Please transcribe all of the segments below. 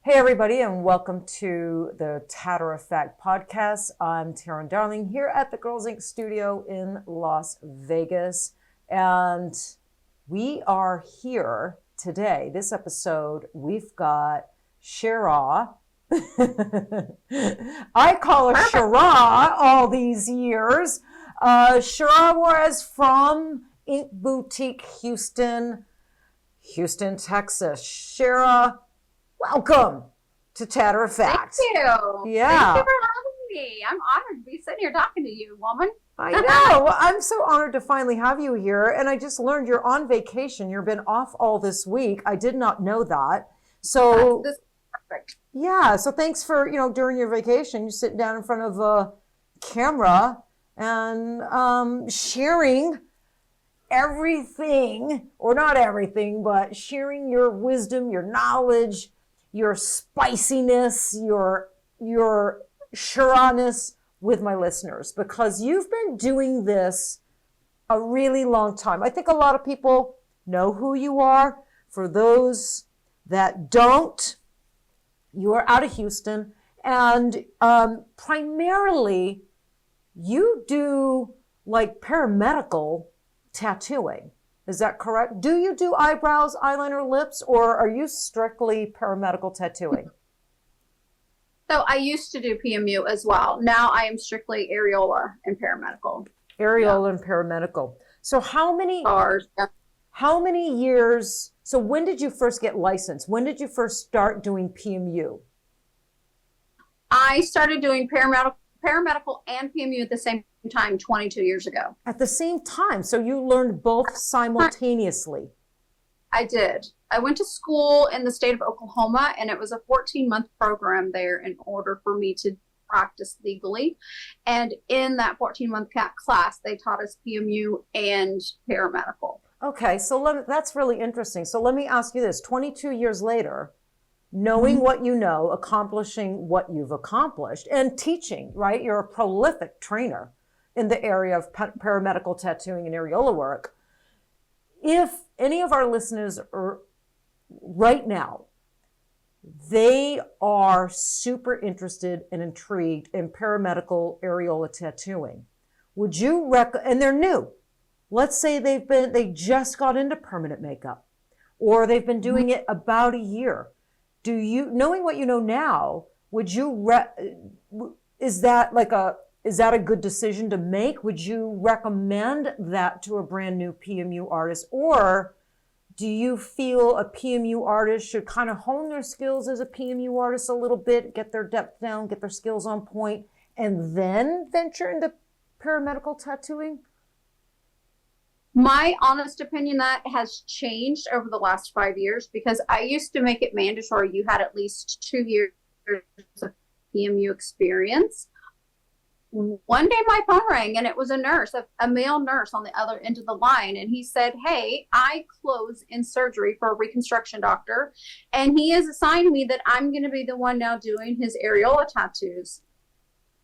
Hey everybody, and welcome to the Tatter-a-fact podcast. I'm Teryn Darling here at the Girlz Ink studio in Las Vegas. And we are here today. This episode, we've got Sherah. I call her Sherah all these years. Sherah Juarez from Ink Boutique, Houston, Texas. Sherah, welcome to Tatter-a-fact. Thank you. Yeah. Thank you for having me. I'm honored to be sitting here talking to you, woman. I know. Well, I'm so honored to finally have you here. And I just learned you're on vacation. You've been off all this week. I did not know that. So This is perfect. yeah. So thanks for, during your vacation, you sit down in front of a camera and sharing everything, or not everything, but sharing your wisdom, your knowledge, your spiciness, your Sherahness with my listeners, because you've been doing this a really long time. I think a lot of people know who you are. For those that don't, you are out of Houston, and primarily you do like paramedical tattooing. Is that correct? Do you do eyebrows, eyeliner, lips, or are you strictly paramedical tattooing? So I used to do PMU as well. Now I am strictly areola and paramedical. Areola and paramedical. So how many years, so when did you first get licensed? When did you first start doing PMU? I started doing paramedical and PMU at the same time 22 years ago. At the same time. So you learned both simultaneously. I did. I went to school in the state of Oklahoma, and it was a 14-month program there in order for me to practice legally. And in that 14-month class, they taught us PMU and paramedical. Okay, so that's really interesting. So let me ask you this. 22 years later, knowing what you know, accomplishing what you've accomplished, and teaching, right? You're a prolific trainer in the area of paramedical tattooing and areola work. If any of our listeners are right now, they are super interested and intrigued in paramedical areola tattooing, would you and they're new. Let's say they just got into permanent makeup, or they've been doing it about a year. Knowing what you know now, would you is that a good decision to make? Would you recommend that to a brand new PMU artist? Or do you feel a PMU artist should kind of hone their skills as a PMU artist a little bit, get their depth down, get their skills on point, and then venture into paramedical tattooing? My honest opinion, that has changed over the last 5 years, because I used to make it mandatory you had at least 2 years of PMU experience. One day my phone rang, and it was a nurse, a male nurse on the other end of the line. And he said, hey, I close in surgery for a reconstruction doctor, and he has assigned me that I'm going to be the one now doing his areola tattoos.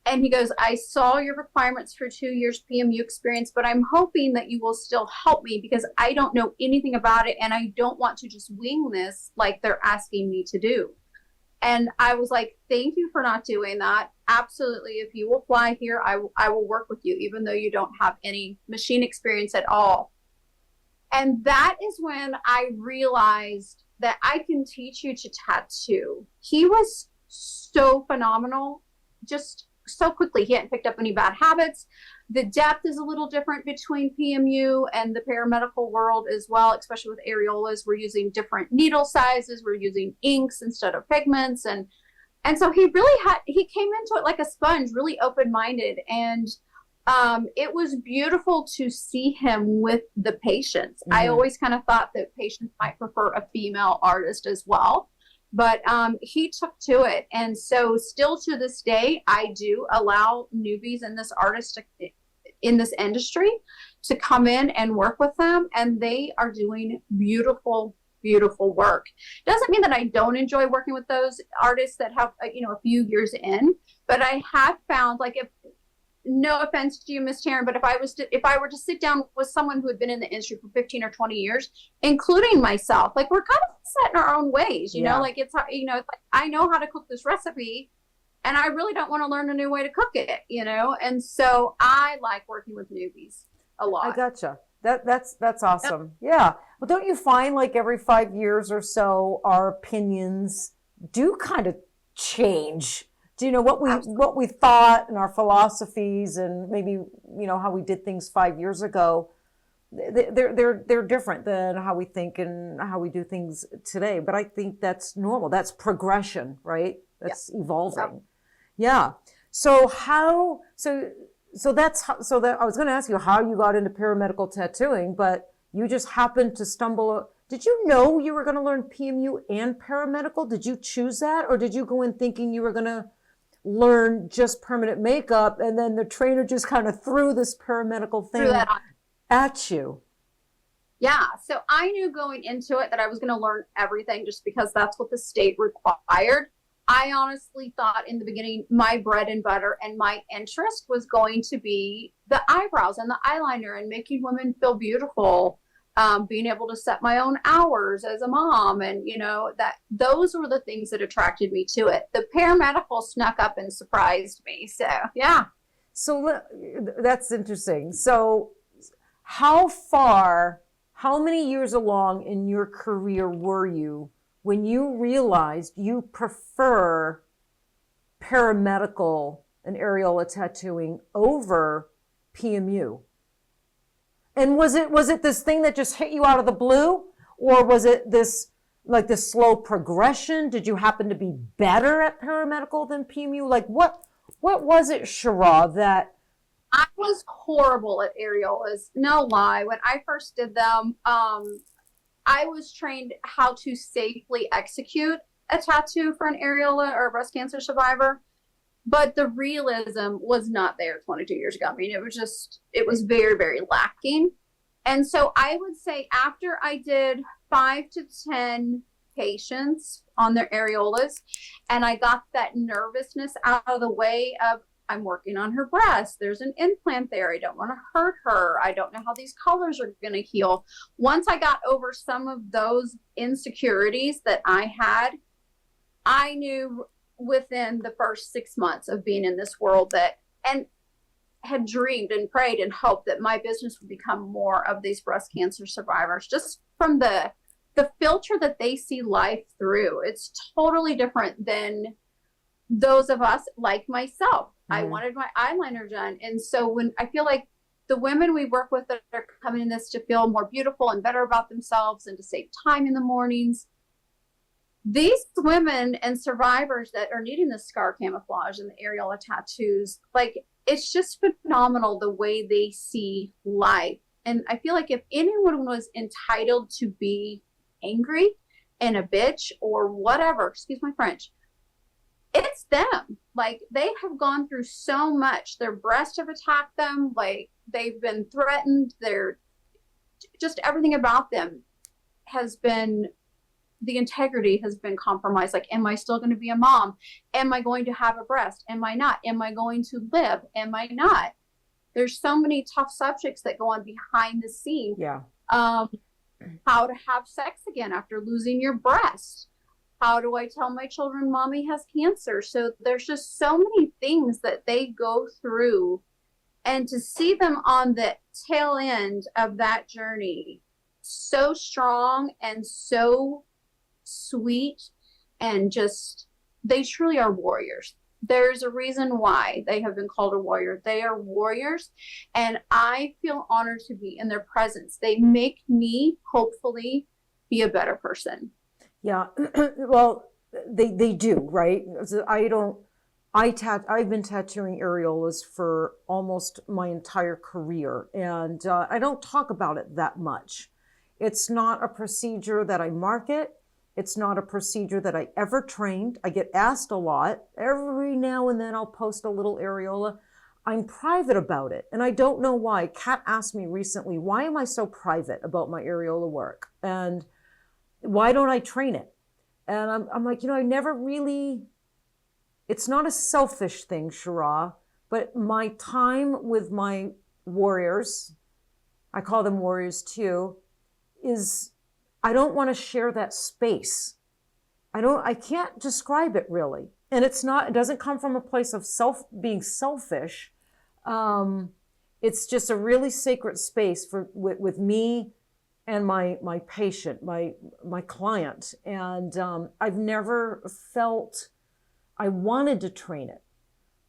And he goes, I saw your requirements for 2 years PMU experience, but I'm hoping that you will still help me, because I don't know anything about it, and I don't want to just wing this like they're asking me to do. And I was like, thank you for not doing that. Absolutely. If you will fly here, I will work with you, even though you don't have any machine experience at all. And that is when I realized that I can teach you to tattoo. He was so phenomenal, just so quickly. He hadn't picked up any bad habits. The depth is a little different between PMU and the paramedical world as well, especially with areolas. We're using different needle sizes. We're using inks instead of pigments. And so he came into it like a sponge, really open-minded. And it was beautiful to see him with the patients. I always kind of thought that patients might prefer a female artist as well. But he took to it. And so still to this day, I do allow newbies in this industry to come in and work with them. And they are doing beautiful, beautiful work. Doesn't mean that I don't enjoy working with those artists that have, a few years in. But I have found, no offense to you, Miss Teryn, but if I were to sit down with someone who had been in the industry for 15 or 20 years, including myself, we're kind of set in our own ways, you Yeah. know, like it's like I know how to cook this recipe and I really don't want to learn a new way to cook it, you know? And so I like working with newbies a I lot. gotcha. That's awesome. Yeah. Well, don't you find like every 5 years or so, our opinions do kind of change? Do you know what we thought and our philosophies and maybe how we did things 5 years ago? They're different than how we think and how we do things today. But I think that's normal. That's progression, right? That's evolving. Yeah. So how so that's so that I was going to ask you how you got into paramedical tattooing, but you just happened to stumble. Did you know you were going to learn PMU and paramedical? Did you choose that, or did you go in thinking you were going to learn just permanent makeup, and then the trainer just kind of threw this paramedical thing at you? Yeah. So I knew going into it that I was going to learn everything just because that's what the state required. I honestly thought in the beginning, my bread and butter and my interest was going to be the eyebrows and the eyeliner and making women feel beautiful, being able to set my own hours as a mom. And, that those were the things that attracted me to it. The paramedical snuck up and surprised me. So, yeah. So that's interesting. So how many years along in your career were you when you realized you prefer paramedical and areola tattooing over PMU? And was it this thing that just hit you out of the blue, or was it this slow progression? Did you happen to be better at paramedical than PMU? Like what was it, Sherah, that I was horrible at areolas. No lie. When I first did them, I was trained how to safely execute a tattoo for an areola or a breast cancer survivor, but the realism was not there 22 years ago. I mean, it was very, very lacking. And so I would say after I did 5 to 10 patients on their areolas, and I got that nervousness out of the way of, I'm working on her breast. There's an implant there. I don't want to hurt her. I don't know how these colors are going to heal. Once I got over some of those insecurities that I had, I knew within the first 6 months of being in this world and had dreamed and prayed and hoped that my business would become more of these breast cancer survivors, just from the filter that they see life through. It's totally different than those of us like myself. I wanted my eyeliner done. And so when I feel like the women we work with that are coming in this to feel more beautiful and better about themselves and to save time in the mornings, these women and survivors that are needing the scar camouflage and the areola tattoos, like it's just phenomenal the way they see life. And I feel like if anyone was entitled to be angry and a bitch or whatever, excuse my French, it's them. Like they have gone through so much. Their breasts have attacked them. Like they've been threatened. They're just everything about them has been, the integrity has been compromised. Like, am I still going to be a mom? Am I going to have a breast? Am I not? Am I going to live? Am I not? There's so many tough subjects that go on behind the scene. Yeah. How to have sex again after losing your breast. How do I tell my children mommy has cancer? So there's just so many things that they go through. And to see them on the tail end of that journey, so strong and so sweet, and just, they truly are warriors. There's a reason why they have been called a warrior. They are warriors, and I feel honored to be in their presence. They make me hopefully be a better person. Yeah, well, they do, right? I've been tattooing areolas for almost my entire career, and I don't talk about it that much. It's not a procedure that I market. It's not a procedure that I ever trained. I get asked a lot. Every now and then I'll post a little areola. I'm private about it, and I don't know why. Kat asked me recently, why am I so private about my areola work? And why don't I train it? And I'm like, I never really, it's not a selfish thing, Sherah, but my time with my warriors, I call them warriors too, is I don't want to share that space. I can't describe it really. And it doesn't come from a place of being selfish. It's just a really sacred space with me and my patient, my client. And I've never felt I wanted to train it.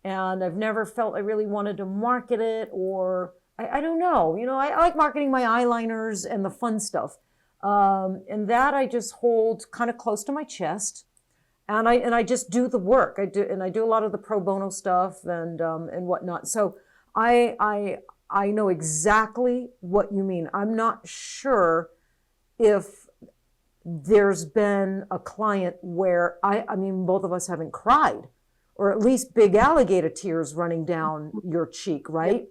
And I've never felt I really wanted to market it, or I don't know. I like marketing my eyeliners and the fun stuff. And that I just hold kind of close to my chest. And I just do the work. I do a lot of the pro bono stuff and whatnot. So I know exactly what you mean. I'm not sure if there's been a client where I mean, both of us haven't cried, or at least big alligator tears running down your cheek, right?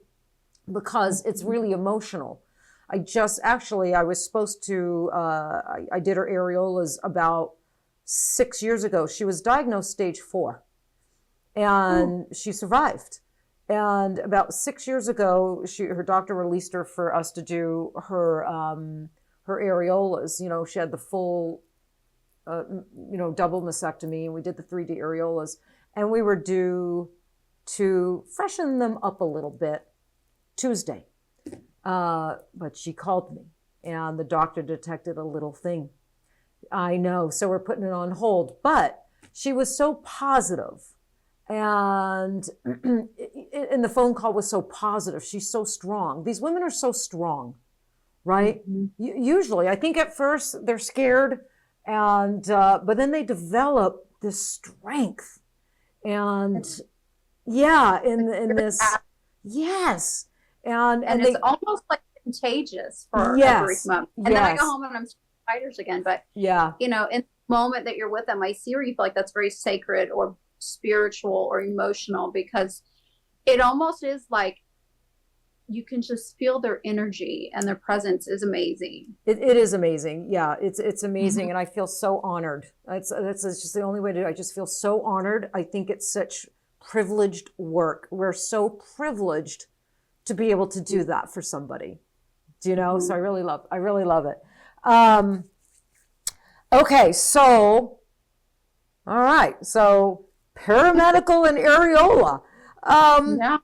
Because it's really emotional. I was supposed to, I did her areolas about 6 years ago. She was diagnosed stage 4 and she survived. And about 6 years ago, her doctor released her for us to do her areolas. She had the full, double mastectomy, and we did the 3D areolas. And we were due to freshen them up a little bit Tuesday. But she called me, and the doctor detected a little thing. I know, so we're putting it on hold. But she was so positive, and the phone call was so positive. She's so strong. These women are so strong, right? Usually, I think at first they're scared, and but then they develop this strength. And yeah, in this, yes. And it's almost like contagious for a brief moment. And then I go home and I'm fighters again. But yeah, in the moment that you're with them, I see where you feel like that's very sacred or spiritual or emotional, because it almost is like you can just feel their energy, and their presence is amazing. It is amazing. Yeah, it's amazing. And I feel so honored. That's just the only way to, I just feel so honored. I think it's such privileged work. We're so privileged to be able to do that for somebody, so I really love it. Okay. So, all right. So paramedical and areola. Yeah.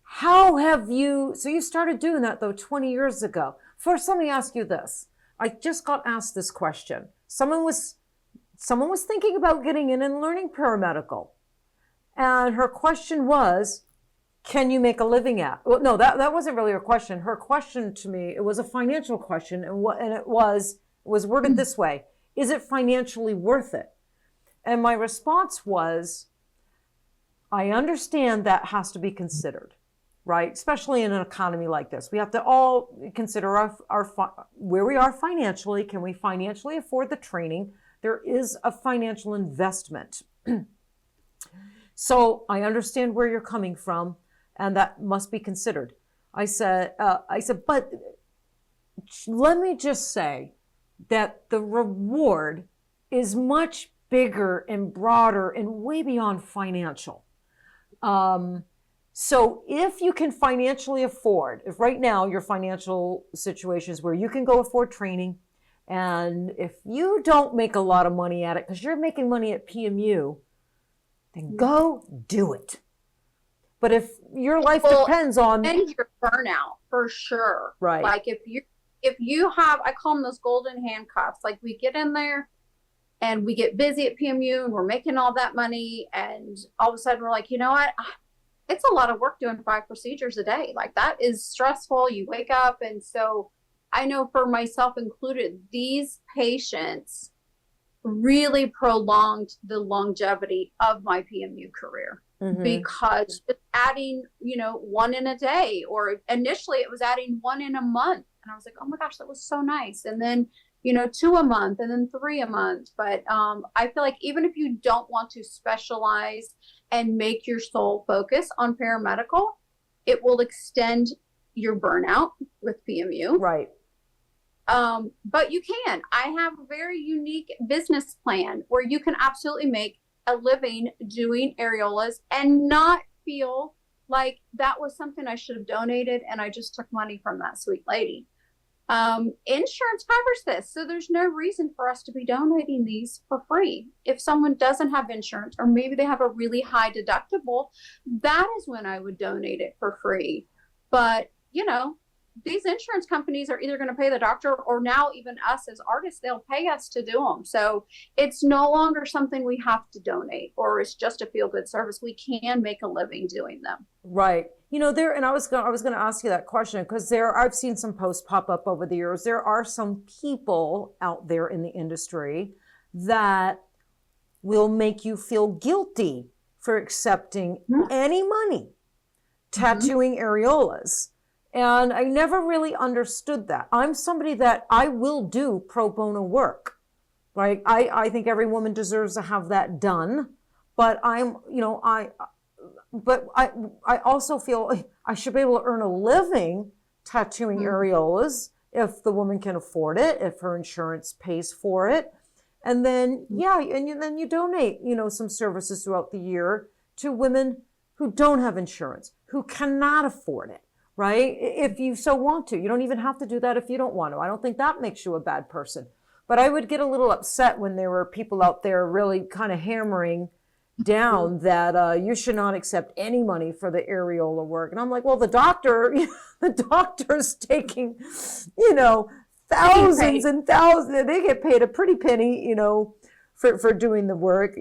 How have you started doing that though 20 years ago. First, let me ask you this. I just got asked this question. Someone was thinking about getting in and learning paramedical. And her question was, can you make a living at? Well, no, that wasn't really her question. Her question to me, it was a financial question, and it was worded this way: is it financially worth it? And my response was, I understand that has to be considered, right? Especially in an economy like this. We have to all consider our where we are financially. Can we financially afford the training? There is a financial investment. So I understand where you're coming from, and that must be considered. I said, but let me just say that the reward is much bigger and broader and way beyond financial. So if you can financially afford, if right now your financial situation is where you can go afford training, and if you don't make a lot of money at it because you're making money at PMU, then go do it. But if your life depends on, and your burnout for sure, right? Like if you have, I call them those golden handcuffs. Like we get in there and we get busy at PMU and we're making all that money, and all of a sudden we're like, you know what? It's a lot of work doing 5 procedures a day. Like that is stressful. You wake up, and so I know for myself included, these patients really prolonged the longevity of my PMU career. Mm-hmm. Because just adding, one in a day, or initially it was adding 1 in a month. And I was like, oh my gosh, that was so nice. And then, 2 a month, and then 3 a month. But I feel like even if you don't want to specialize and make your sole focus on paramedical, it will extend your burnout with PMU. Right. But you can. I have a very unique business plan where you can absolutely make a living doing areolas and not feel like that was something I should have donated and I just took money from that sweet lady. Insurance covers this, so there's no reason for us to be donating these for free. If someone doesn't have insurance, or maybe they have a really high deductible, that is when I would donate it for free. But, you know, these insurance companies are either going to pay the doctor, or now even us as artists, they'll pay us to do them. So it's no longer something we have to donate, or it's just a feel-good service. We can make a living doing them. Right. You know, and I was going to ask you that question, because I've seen some posts pop up over the years. There are some people out there in the industry that will make you feel guilty for accepting any money, tattooing areolas. And I never really understood that. I'm somebody that I will do pro bono work, right? I think every woman deserves to have that done, but I also feel I should be able to earn a living tattooing areolas if the woman can afford it, if her insurance pays for it. And then, then you donate, some services throughout the year to women who don't have insurance, who cannot afford it, right? If you so want to. You don't even have to do that if you don't want to. I don't think that makes you a bad person. But I would get a little upset when there were people out there really kind of hammering down that you should not accept any money for the areola work. And I'm like, well, the doctor's taking, thousands and thousands. They get paid a pretty penny, for doing the work.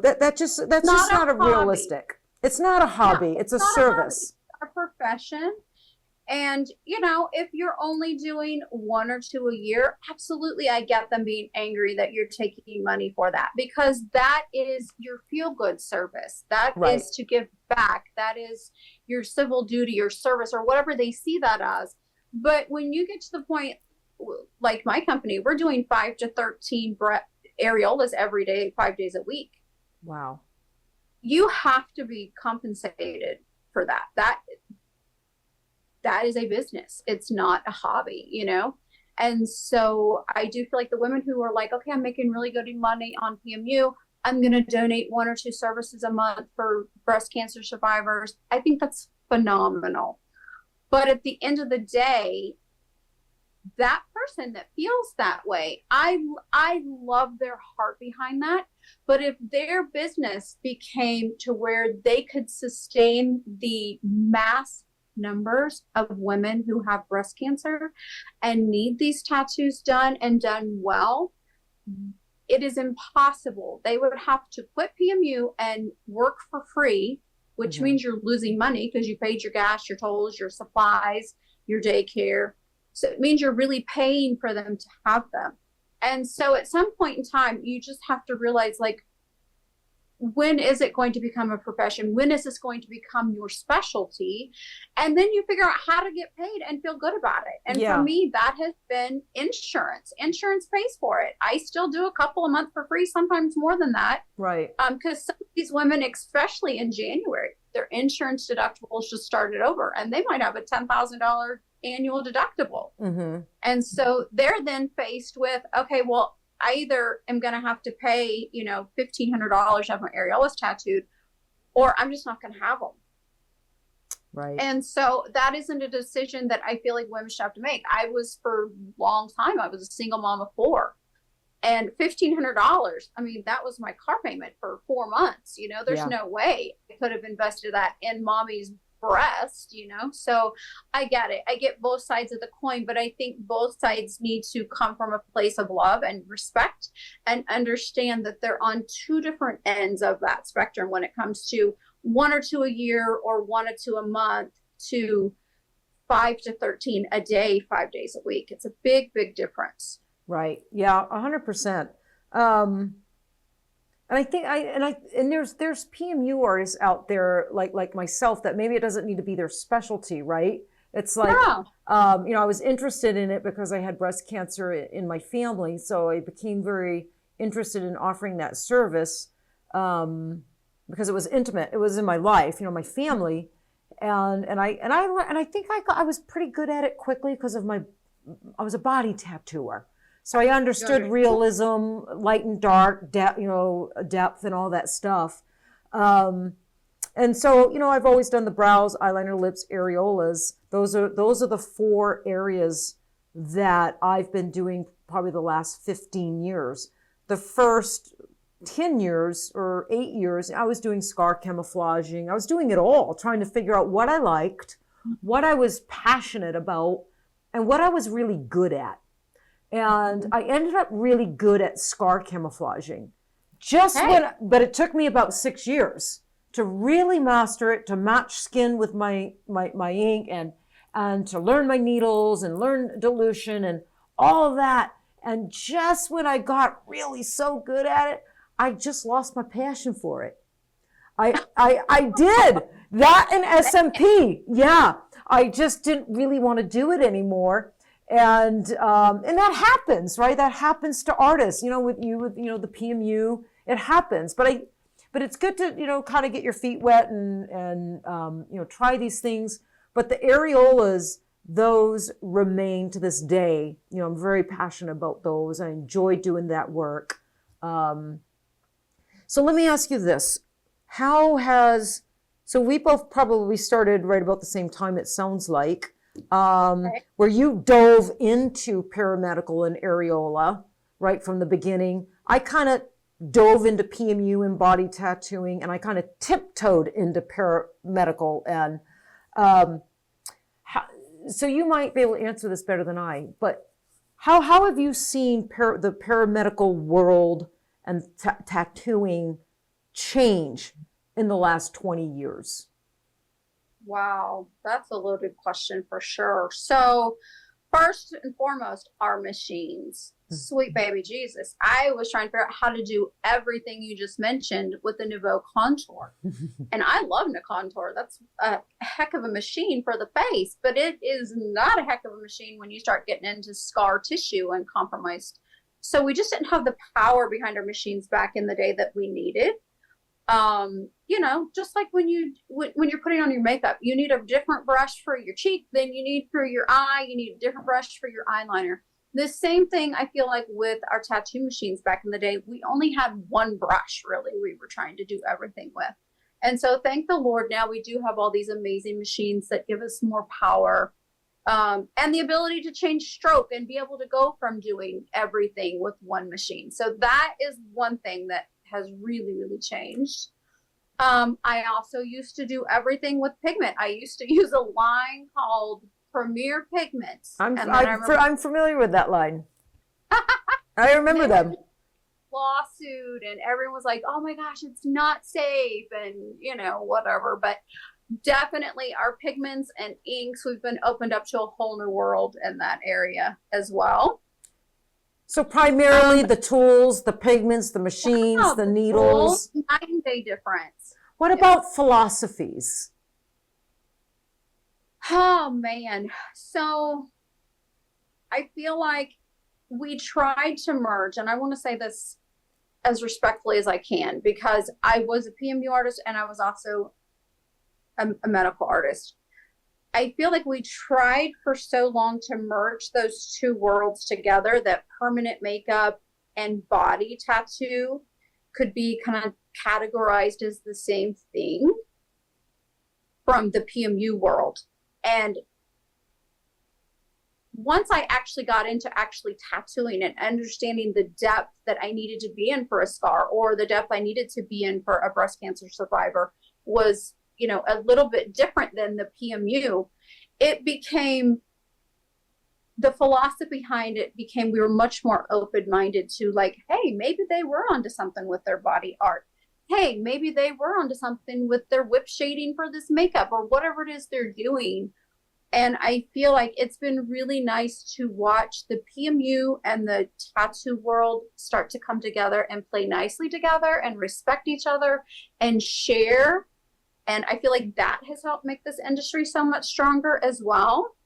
That's just not a realistic. It's not a hobby. It's a service. A profession. And, if you're only doing 1 or 2 a year, absolutely, I get them being angry that you're taking money for that, because that is your feel-good service. That is to give back. That is your civil duty, your service, or whatever they see that as. But when you get to the point, like my company, we're doing 5 to 13 areolas every day, 5 days a week. Wow. You have to be compensated for that. That is a business. It's not a hobby, And so I do feel like the women who are like, okay, I'm making really good money on PMU, I'm going to donate 1 or 2 services a month for breast cancer survivors. I think that's phenomenal. But at the end of the day, that person that feels that way, I love their heart behind that. But if their business became to where they could sustain the mass numbers of women who have breast cancer and need these tattoos done and done well, it is impossible. They would have to quit PMU and work for free, which means you're losing money because you paid your gas, your tolls, your supplies, your daycare. So it means you're really paying for them to have them. And so at some point in time, you just have to realize, like, when is it going to become a profession? When is this going to become your specialty? And then you figure out how to get paid and feel good about it. And for me, that has been insurance. Insurance pays for it. I still do a couple a month for free, sometimes more than that. Right. Because some of these women, especially in January, their insurance deductibles just started over, and they might have a $10,000 annual deductible. And so they're then faced with, okay, well, I either am going to have to pay, $1,500 to have my areolas tattooed, or I'm just not going to have them. Right. And so that isn't a decision that I feel like women should have to make. I was, for a long time, I was a single mom of 4. And $1,500, I mean, that was my car payment for 4 months. There's no way I could have invested that in mommy's breast, so I get it. I get both sides of the coin, but I think both sides need to come from a place of love and respect, and understand that they're on 2 different ends of that spectrum when it comes to 1 or 2 a year, or 1 or 2 a month, to 5 to 13 a day, 5 days a week. It's a big, big difference. Right. Yeah. 100%. And I think there's PMU artists out there like myself that maybe it doesn't need to be their specialty, right? It's like, I was interested in it because I had breast cancer in my family. So I became very interested in offering that service because it was intimate. It was in my life, my family. And I think I was pretty good at it quickly because I was a body tattooer. So I understood realism, light and dark, depth and all that stuff. And so, I've always done the brows, eyeliner, lips, areolas. Those are the 4 areas that I've been doing probably the last 15 years. The first 10 years or 8 years, I was doing scar camouflaging. I was doing it all, trying to figure out what I liked, what I was passionate about, and what I was really good at. And I ended up really good at scar camouflaging. But it took me about 6 years to really master it, to match skin with my ink, and to learn my needles and learn dilution and all of that. And just when I got really so good at it, I just lost my passion for it. I did that in SMP. Yeah, I just didn't really want to do it anymore. And that happens, right? That happens to artists, with the PMU, it happens. But it's good to, kind of get your feet wet and try these things. But the areolas, those remain to this day. I'm very passionate about those. I enjoy doing that work. So let me ask you this. So we both probably started right about the same time, it sounds like, where you dove into paramedical and areola right from the beginning. I kind of dove into PMU and body tattooing, and I kind of tiptoed into paramedical. And so you might be able to answer this better than I, but how have you seen the paramedical world and tattooing change in the last 20 years? Wow, that's a loaded question for sure. So first and foremost, our machines. Sweet baby Jesus. I was trying to figure out how to do everything you just mentioned with the Nouveau Contour. And I love the Contour. That's a heck of a machine for the face, but it is not a heck of a machine when you start getting into scar tissue and compromised. So we just didn't have the power behind our machines back in the day that we needed. Just like when you're putting on your makeup, you need a different brush for your cheek than you need for your eye. You need a different brush for your eyeliner. The same thing I feel like with our tattoo machines back in the day. We only had one brush, really, we were trying to do everything with. And so thank the Lord, now we do have all these amazing machines that give us more power, and the ability to change stroke and be able to go from doing everything with one machine. So that is one thing that has really, really changed. I also used to do everything with pigment. I used to use a line called Premier Pigments. I'm familiar with that line. I remember them. Lawsuit, and everyone was like, oh my gosh, it's not safe, and whatever. But definitely our pigments and inks, we've been opened up to a whole new world in that area as well. So primarily the tools, the pigments, the machines, the needles. 9-day difference. What about philosophies? Oh man. So I feel like we tried to merge, and I want to say this as respectfully as I can, because I was a PMU artist and I was also a medical artist. I feel like we tried for so long to merge those two worlds together that permanent makeup and body tattoo could be kind of categorized as the same thing from the PMU world. And once I actually got into actually tattooing and understanding the depth that I needed to be in for a scar, or the depth I needed to be in for a breast cancer survivor, was a little bit different than the PMU, it became, the philosophy behind it became, we were much more open-minded to like, hey, maybe they were onto something with their body art. Hey, maybe they were onto something with their whip shading for this makeup or whatever it is they're doing. And I feel like it's been really nice to watch the PMU and the tattoo world start to come together and play nicely together and respect each other and share. And I feel like that has helped make this industry so much stronger as well.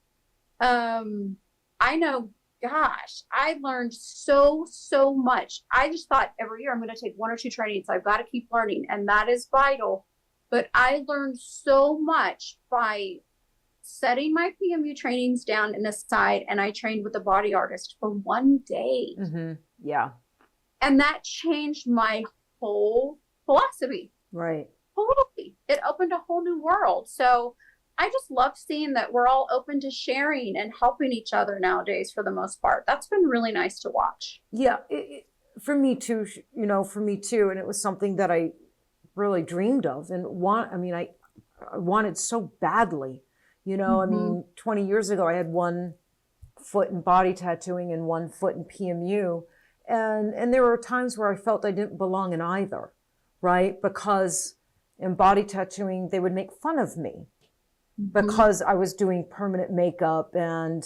I know, gosh, I learned so much. I just thought every year I'm going to take 1 or 2 trainings. I've got to keep learning, and that is vital. But I learned so much by setting my PMU trainings down and aside, and I trained with a body artist for 1 day. Mm-hmm. Yeah. And that changed my whole philosophy. Right. Totally. It opened a whole new world. So I just love seeing that we're all open to sharing and helping each other nowadays for the most part. That's been really nice to watch. Yeah, for me too, for me too. And it was something that I really dreamed of and I wanted so badly, I mean, 20 years ago, I had one foot in body tattooing and one foot in PMU. And there were times where I felt I didn't belong in either, right? Because in body tattooing, they would make fun of me because I was doing permanent makeup and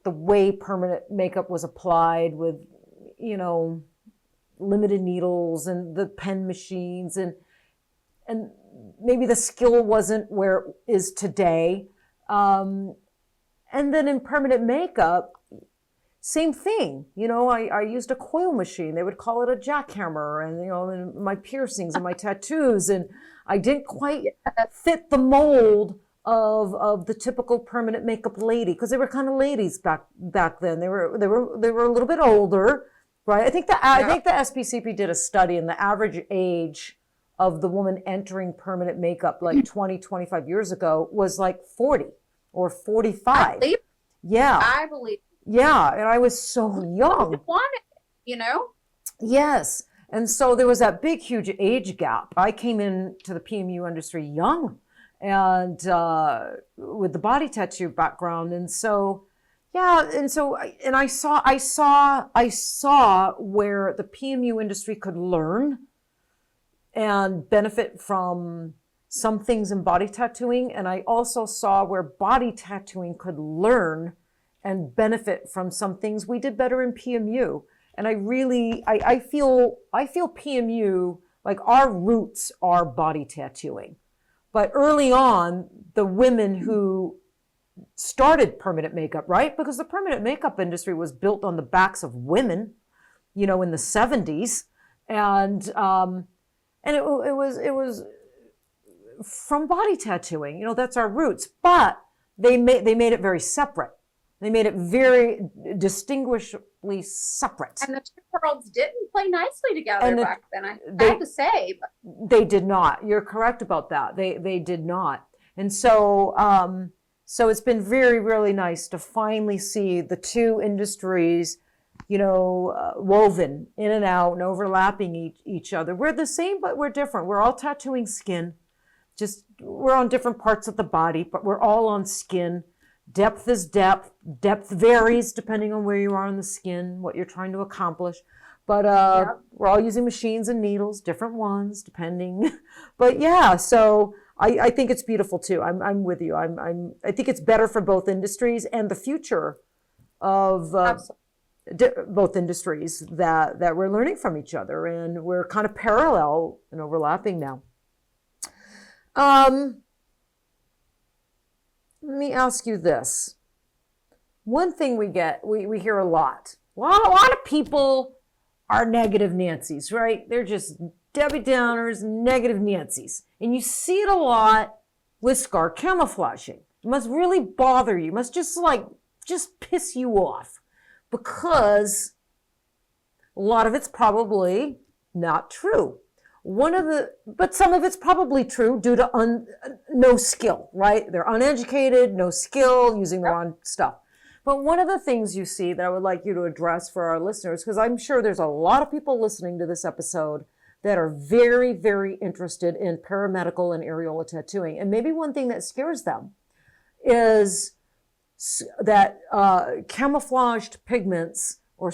the way permanent makeup was applied with, limited needles and the pen machines and maybe the skill wasn't where it is today. And then in permanent makeup, same thing. I used a coil machine. They would call it a jackhammer, and my piercings and my tattoos, and I didn't quite fit the mold of the typical permanent makeup lady because they were kind of ladies back then. They were a little bit older, right? I think the SPCP did a study, and the average age of the woman entering permanent makeup like 20, 25 years ago was like 40 or 45. I believe. Yeah, and I was so young. Yes. And so there was that big, huge age gap. I came into the PMU industry young and with the body tattoo background. And so, I saw where the PMU industry could learn and benefit from some things in body tattooing. And I also saw where body tattooing could learn and benefit from some things we did better in PMU. And I feel PMU, like our roots are body tattooing. But early on, the women who started permanent makeup, right? Because the permanent makeup industry was built on the backs of women, in the 70s. And it was from body tattooing, that's our roots. But they made it very separate. They made it very distinguishably separate. And the two worlds didn't play nicely together back then, I have to say. They did not. You're correct about that. They did not. And so it's been very, really nice to finally see the two industries, woven in and out and overlapping each other. We're the same, but we're different. We're all tattooing skin. Just we're on different parts of the body, but we're all on skin. Depth is depth. Depth varies depending on where you are in the skin, what you're trying to accomplish. But we're all using machines and needles, different ones, depending. But yeah, so I think it's beautiful too. I'm with you. I think it's better for both industries and the future of both industries that we're learning from each other, and we're kind of parallel and overlapping now. Let me ask you this. One thing we hear a lot. A lot of people are negative Nancy's, right? They're just Debbie Downers, negative Nancy's. And you see it a lot with scar camouflaging. It must really bother you. It must just piss you off because a lot of it's probably not true. But some of it's probably true due to no skill, right? They're uneducated, no skill, using the wrong stuff. But one of the things you see that I would like you to address for our listeners, because I'm sure there's a lot of people listening to this episode that are very, very interested in paramedical and areola tattooing. And maybe one thing that scares them is that camouflaged pigments or,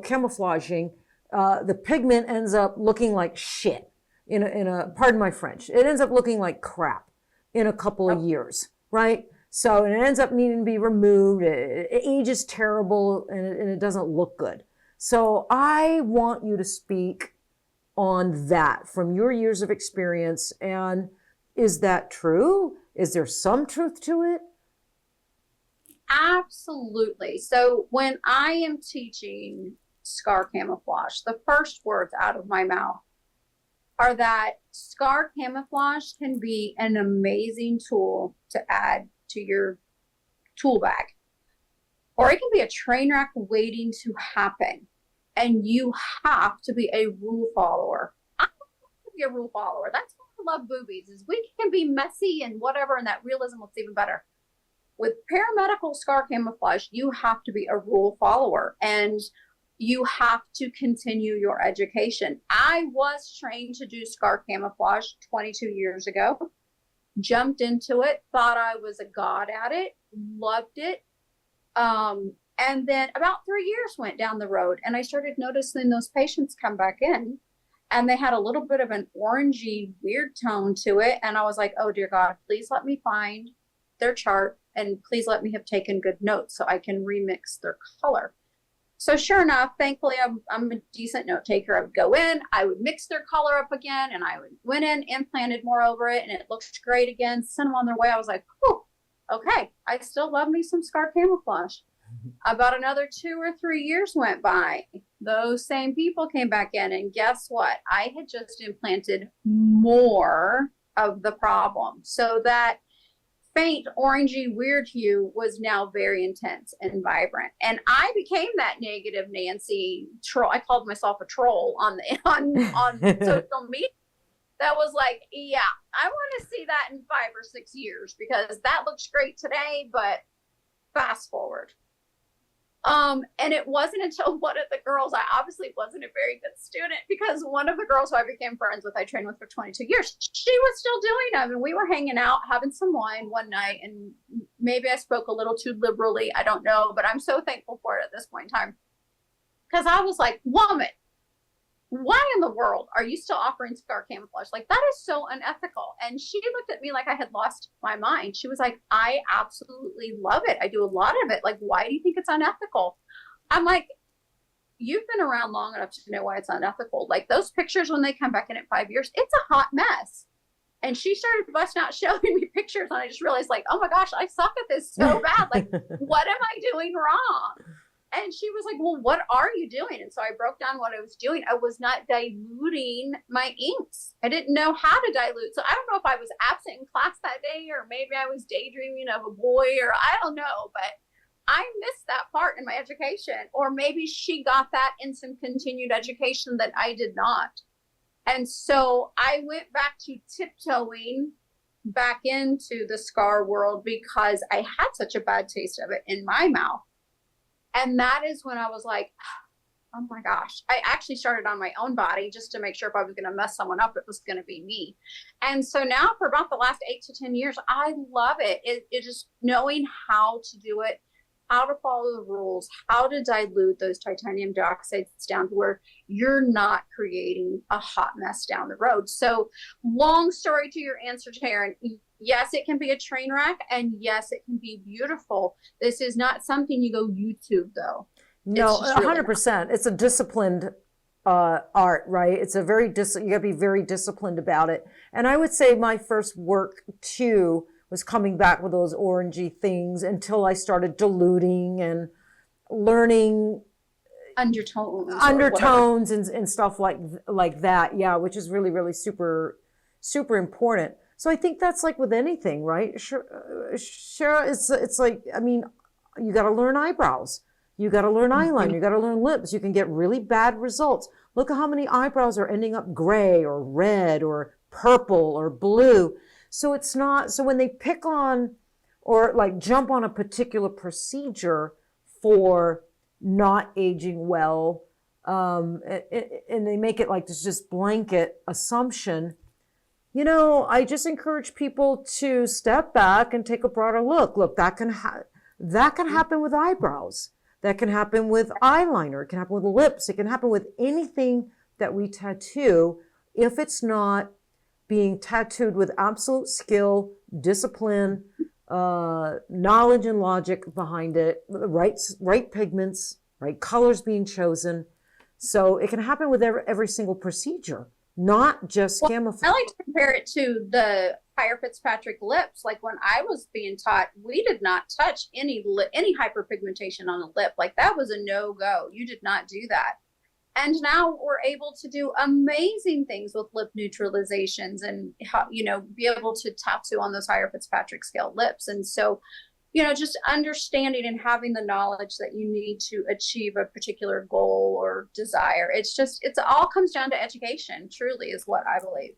camouflaging, the pigment ends up looking like shit in a pardon my French. It ends up looking like crap in a couple of years, right? So it ends up needing to be removed. It ages terrible and it doesn't look good. So I want you to speak on that from your years of experience. And is that true? Is there some truth to it? Absolutely. So when I am teaching scar camouflage, the first words out of my mouth are that scar camouflage can be an amazing tool to add to your tool bag, or it can be a train wreck waiting to happen, and you have to be a rule follower. I have to be a rule follower. That's one of love boobies is we can be messy and whatever, and that realism looks even better. With paramedical scar camouflage, you have to be a rule follower and you have to continue your education. I was trained to do scar camouflage 22 years ago, jumped into it, thought I was a god at it, loved it. And then about 3 years went down the road and I started noticing those patients come back in and they had a little bit of an orangey weird tone to it. And I was like, oh dear God, please let me find their chart and please let me have taken good notes so I can remix their color. So sure enough, thankfully, I'm a decent note taker. I would go in, I would mix their color up again, and I went in, implanted more over it, and it looked great again, sent them on their way. I was like, whew, okay, I still love me some scar camouflage. About another 2 or 3 years went by. Those same people came back in, and guess what? I had just implanted more of the problem. So that faint orangey weird hue was now very intense and vibrant, and I became that negative Nancy troll. I called myself a troll on social media. That was like, yeah, I want to see that in 5 or 6 years because that looks great today, but fast forward. And it wasn't until one of the girls, I obviously wasn't a very good student because one of the girls who I became friends with, I trained with for 22 years, she was still doing them. And we were hanging out, having some wine one night. And maybe I spoke a little too liberally. I don't know, but I'm so thankful for it at this point in time. Because I was like, woman, why in the world are you still offering scar camouflage? Like, that is so unethical. And she looked at me like I had lost my mind. She was like, I absolutely love it. I do a lot of it. Like, why do you think it's unethical? I'm like, you've been around long enough to know why it's unethical. Like, those pictures, when they come back in 5 years, it's a hot mess. And she started busting out showing me pictures. And I just realized, like, oh my gosh, I suck at this so bad. Like, what am I doing wrong? And she was like, well, what are you doing? And so I broke down what I was doing. I was not diluting my inks. I didn't know how to dilute. So I don't know if I was absent in class that day, or maybe I was daydreaming of a boy, or I don't know, but I missed that part in my education. Or maybe she got that in some continued education that I did not. And so I went back to tiptoeing back into the scar world because I had such a bad taste of it in my mouth. And that is when I was like, oh my gosh. I actually started on my own body just to make sure if I was going to mess someone up, it was going to be me. And so now for about the last 8 to 10 years, I love it. It just knowing how to do it, how to follow the rules, how to dilute those titanium dioxides down to where you're not creating a hot mess down the road. So long story to your answer, Teryn. Yes, it can be a train wreck, and yes, it can be beautiful. This is not something you go YouTube, though. No, 100%. It's a disciplined art, right? It's a very you got to be very disciplined about it. And I would say my first work too was coming back with those orangey things until I started diluting and learning undertones and stuff like that. Yeah, which is really, really super, super important. So I think that's like with anything, right? Sherah, it's like, I mean, you got to learn eyebrows. You got to learn eyeliner. You got to learn lips. You can get really bad results. Look at how many eyebrows are ending up gray or red or purple or blue. So it's not, so when they pick on or like jump on a particular procedure for not aging well, and they make it like this just blanket assumption, you know, I just encourage people to step back and take a broader look. Look, that can happen with eyebrows. That can happen with eyeliner. It can happen with lips. It can happen with anything that we tattoo if it's not being tattooed with absolute skill, discipline, knowledge and logic behind it, the right pigments, right colors being chosen. So it can happen with every single procedure. Not just camouflage. I like to compare it to the Higher Fitzpatrick lips. Like when I was being taught, we did not touch any hyperpigmentation on a lip. Like that was a no-go. You did not do that. And now we're able to do amazing things with lip neutralizations and, you know, be able to tattoo on those Higher Fitzpatrick scale lips. And so, just understanding and having the knowledge that you need to achieve a particular goal or desire. It's all comes down to education, truly, is what I believe.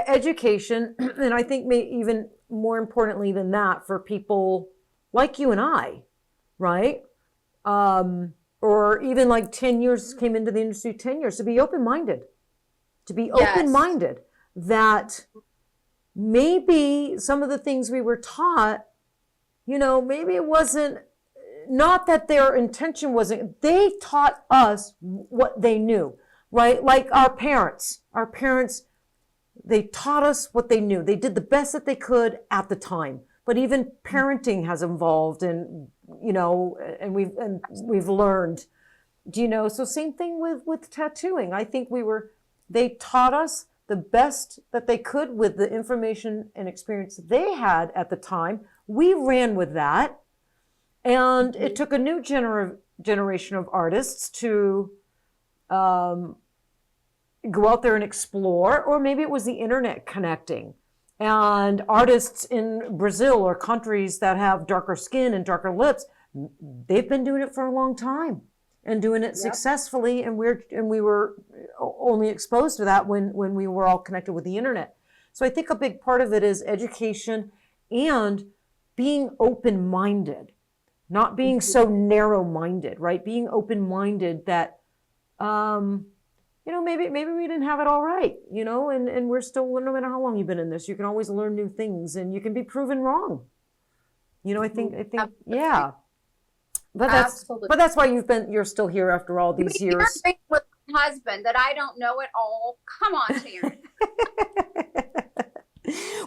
Education, and I think even more importantly than that, for people like you and I, right? Or even like 10 years, came into the industry 10 years, to be open-minded, that maybe some of the things we were taught, maybe it wasn't, not that their intention wasn't, they taught us what they knew, right? Like our parents, they taught us what they knew. They did the best that they could at the time. But even parenting has evolved, and and we've learned. So same thing with tattooing. I think they taught us the best that they could with the information and experience they had at the time. We ran with that, and it took a new generation of artists to go out there and explore, or maybe it was the internet connecting. And artists in Brazil or countries that have darker skin and darker lips, they've been doing it for a long time and doing it successfully. And we were only exposed to that when we were all connected with the internet. So I think a big part of it is education and being open-minded, not being so narrow-minded, right? Being open-minded that, maybe we didn't have it all right, and we're still, no matter how long you've been in this, you can always learn new things and you can be proven wrong. I think, yeah. But that's why you're still here after all these years. You're with my husband that I don't know it all. Come on, Teryn.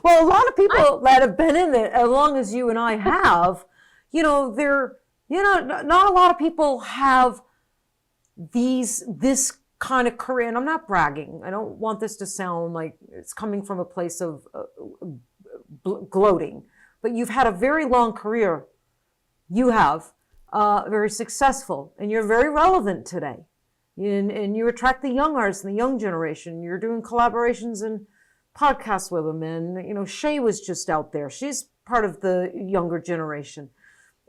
Well, a lot of people that have been in it as long as you and I have, not a lot of people have this kind of career. And I'm not bragging. I don't want this to sound like it's coming from a place of gloating, but you've had a very long career. You have very successful, and you're very relevant today. And you attract the young artists and the young generation. You're doing collaborations and podcasts with them. And, Shay was just out there. She's part of the younger generation.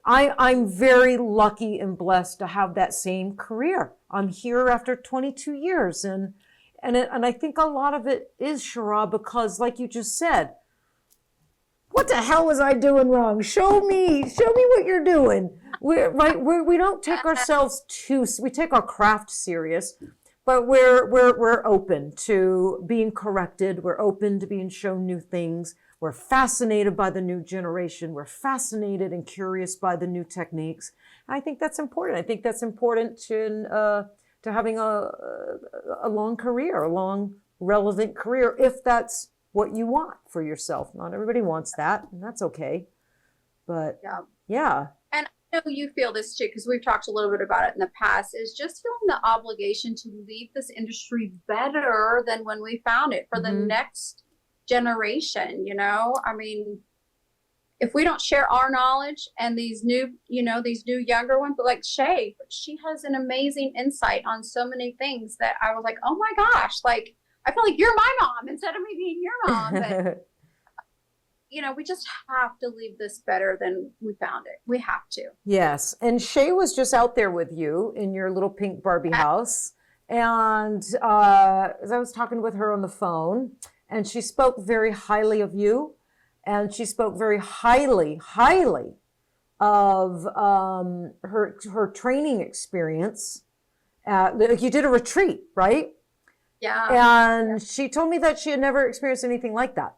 I'm very lucky and blessed to have that same career. I'm here after 22 years. And I think a lot of it is, Sherah, because like you just said, what the hell was I doing wrong? Show me what you're doing. We don't take ourselves we take our craft serious, but we're open to being corrected. We're open to being shown new things. We're fascinated by the new generation. We're fascinated and curious by the new techniques. And I think that's important. I think that's important to having a long career, a long relevant career, if that's what you want for yourself. Not everybody wants that, and that's okay. But yeah. And I know you feel this too, because we've talked a little bit about it in the past, is just feeling the obligation to leave this industry better than when we found it for the next generation. I mean, if we don't share our knowledge and these new younger ones, but like Shay, she has an amazing insight on so many things that I was like, oh my gosh, like I feel like you're my mom instead of me being your mom. But we just have to leave this better than we found it. We have to. Yes. And Shay was just out there with you in your little pink Barbie house. And as I was talking with her on the phone, and she spoke very highly of you, and she spoke very highly of her training experience. You did a retreat, right? Yeah. And she told me that she had never experienced anything like that.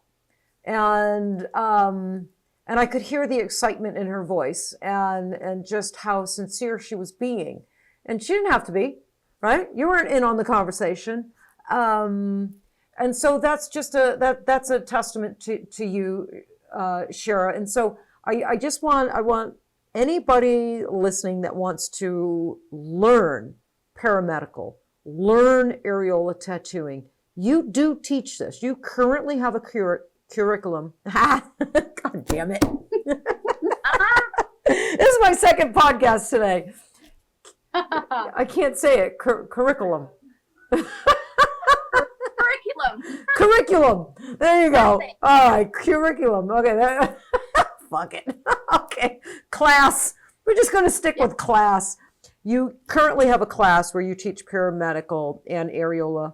And I could hear the excitement in her voice and just how sincere she was being. And she didn't have to be, right? You weren't in on the conversation. And so that's just that's a testament to you, Sherah. And so I want anybody listening that wants to learn paramedical, learn areola tattooing. You do teach this. You currently have a curriculum. God damn it. This is my second podcast today. I can't say it. Curriculum. Curriculum. There you go. All right. Curriculum. Okay. Fuck it. Okay, class. We're just going to stick with class. You currently have a class where you teach paramedical and areola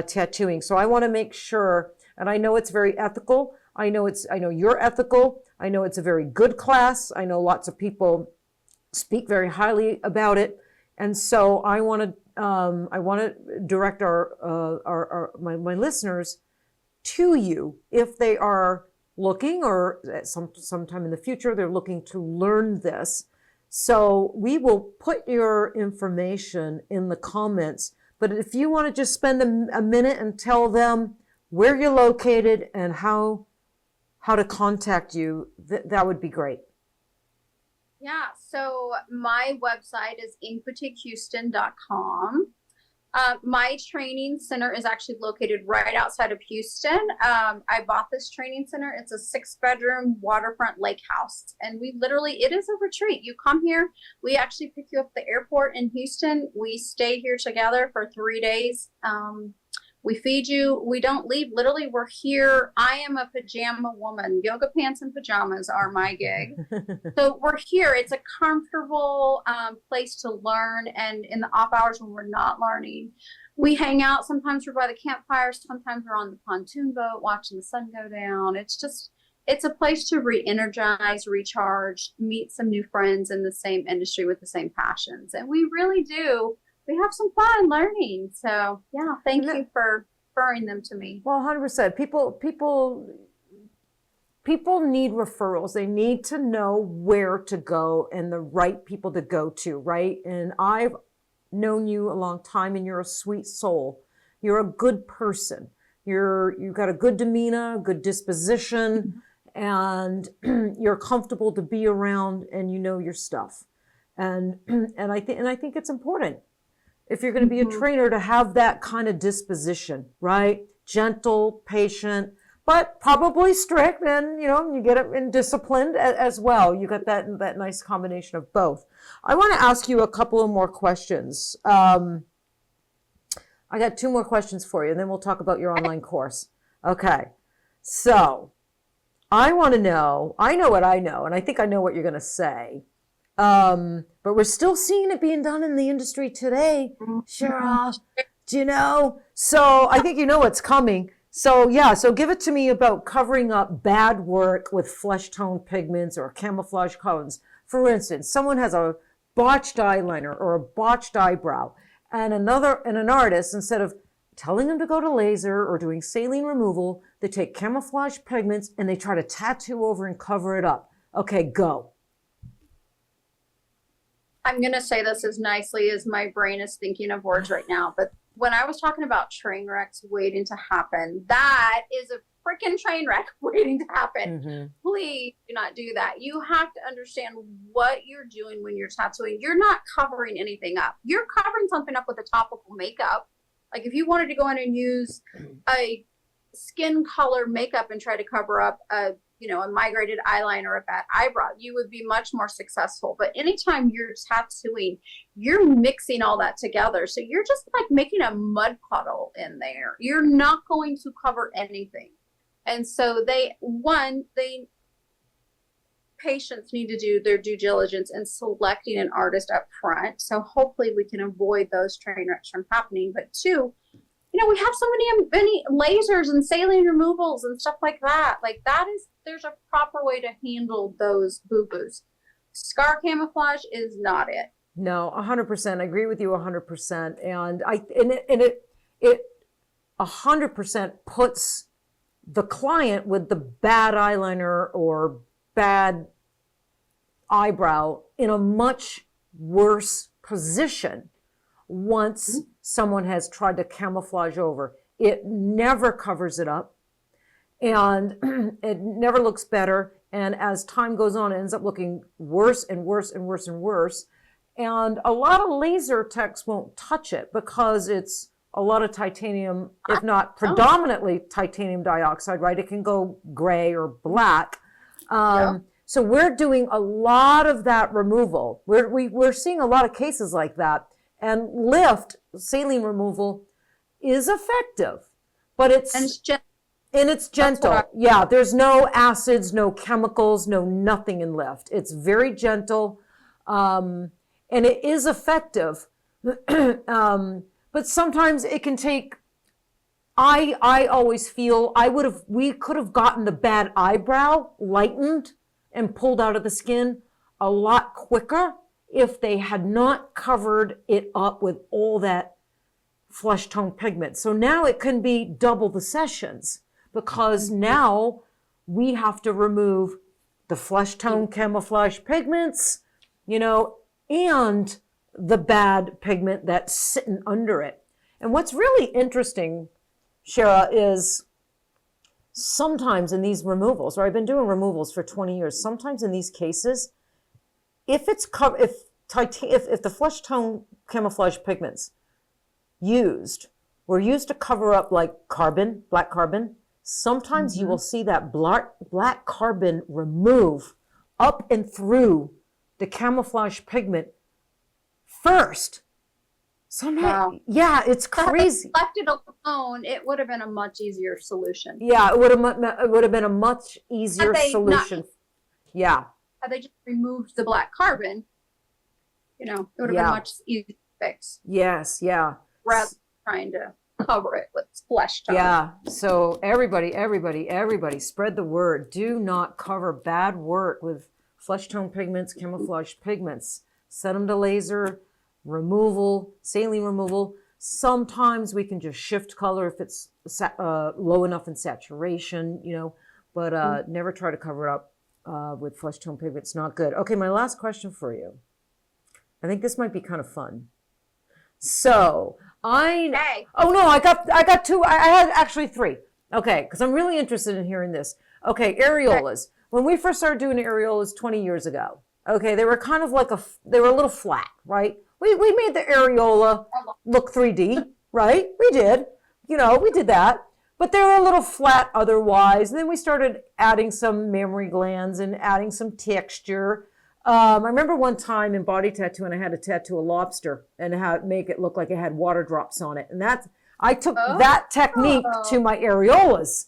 tattooing. So I want to make sure, and I know it's very ethical. I know you're ethical. I know it's a very good class. I know lots of people speak very highly about it. And so I want to direct my listeners to you if they are looking, or sometime in the future they're looking to learn this. So we will put your information in the comments. But if you want to just spend a minute and tell them where you're located and how to contact you, that would be great. Yeah, so my website is inkboutiquehouston.com. My training center is actually located right outside of Houston. I bought this training center. It's a 6-bedroom waterfront lake house. And it is a retreat. You come here, we actually pick you up at the airport in Houston. We stay here together for 3 days. We feed you. We don't leave. Literally, we're here. I am a pajama woman. Yoga pants and pajamas are my gig. So we're here. It's a comfortable place to learn. And in the off hours when we're not learning, we hang out. Sometimes we're by the campfire. Sometimes we're on the pontoon boat watching the sun go down. It's a place to re-energize, recharge, meet some new friends in the same industry with the same passions. And we really do. We have some fun learning. So yeah, thank you for referring them to me. Well, 100%. People need referrals. They need to know where to go and the right people to go to, right? And I've known you a long time, and you're a sweet soul. You're a good person. You've got a good demeanor, good disposition, and you're comfortable to be around, and you know your stuff. And I think it's important, if you're going to be a trainer, to have that kind of disposition, right? Gentle, patient, but probably strict, and you get it in disciplined as well. You got that nice combination of both. I want to ask you a couple of more questions. I got 2 more questions for you, and then we'll talk about your online course. Okay, so I want to know. I know what I know, and I think I know what you're going to say. But we're still seeing it being done in the industry today, Sherah. Do you know? So I think you know what's coming. So so give it to me about covering up bad work with flesh tone pigments or camouflage colors. For instance, someone has a botched eyeliner or a botched eyebrow, and an artist, instead of telling them to go to laser or doing saline removal, they take camouflage pigments and they try to tattoo over and cover it up. Okay, go. I'm going to say this as nicely as my brain is thinking of words right now, but when I was talking about train wrecks waiting to happen, that is a freaking train wreck waiting to happen. Mm-hmm. Please do not do that. You have to understand what you're doing when you're tattooing. You're not covering anything up. You're covering something up with a topical makeup. Like if you wanted to go in and use a skin color makeup and try to cover up a migrated eyeliner or a bad eyebrow, you would be much more successful. But anytime you're tattooing, you're mixing all that together. So you're just like making a mud puddle in there. You're not going to cover anything. And so patients need to do their due diligence in selecting an artist up front. So hopefully we can avoid those train wrecks from happening. But 2, we have so many lasers and saline removals and stuff like that. There's a proper way to handle those boo-boos. Scar camouflage is not it. No, 100%. I agree with you 100%. And it 100% puts the client with the bad eyeliner or bad eyebrow in a much worse position once someone has tried to camouflage over. It never covers it up, and it never looks better. And as time goes on, it ends up looking worse and worse and worse and worse. And a lot of laser techs won't touch it because it's a lot of titanium, if not predominantly titanium dioxide, right? It can go gray or black. So we're doing a lot of that removal. We're seeing a lot of cases like that. And lift, saline removal, is effective, but it's And it's gentle. Yeah, there's no acids, no chemicals, no nothing in left. It's very gentle, and it is effective. But sometimes it can take. I always feel we could have gotten the bad eyebrow lightened and pulled out of the skin a lot quicker if they had not covered it up with all that flesh tone pigment. So now it can be double the sessions, because now we have to remove the flesh tone camouflage pigments, and the bad pigment that's sitting under it. And what's really interesting, Sherah, is sometimes in these removals, or I've been doing removals for 20 years, sometimes in these cases, if the flesh tone camouflage pigments were used to cover up like black carbon, sometimes you will see that black carbon remove up and through the camouflage pigment first. Somehow, yeah, it's crazy. If left it alone, it would have been a much easier solution. Yeah, it would have been a much easier solution. Yeah. Had they just removed the black carbon, it would have been much easier to fix. Yes, yeah. Rather than trying to cover it with flesh tone. Yeah. So everybody, spread the word. Do not cover bad work with flesh tone pigments, camouflage pigments. Set them to laser removal, saline removal. Sometimes we can just shift color if it's low enough in saturation, but never try to cover it up with flesh tone pigment. It's not good. Okay, my last question for you. I think this might be kind of fun. So I got two. I had actually three. Okay, because I'm really interested in hearing this. Okay, areolas. When we first started doing areolas 20 years ago, okay, they were kind of like they were a little flat, right? We made the areola look 3D, right? We did. We did that. But they were a little flat otherwise. And then we started adding some mammary glands and adding some texture. I remember one time in body tattoo, and I had to tattoo a lobster and make it look like it had water drops on it. And I took that technique to my areolas.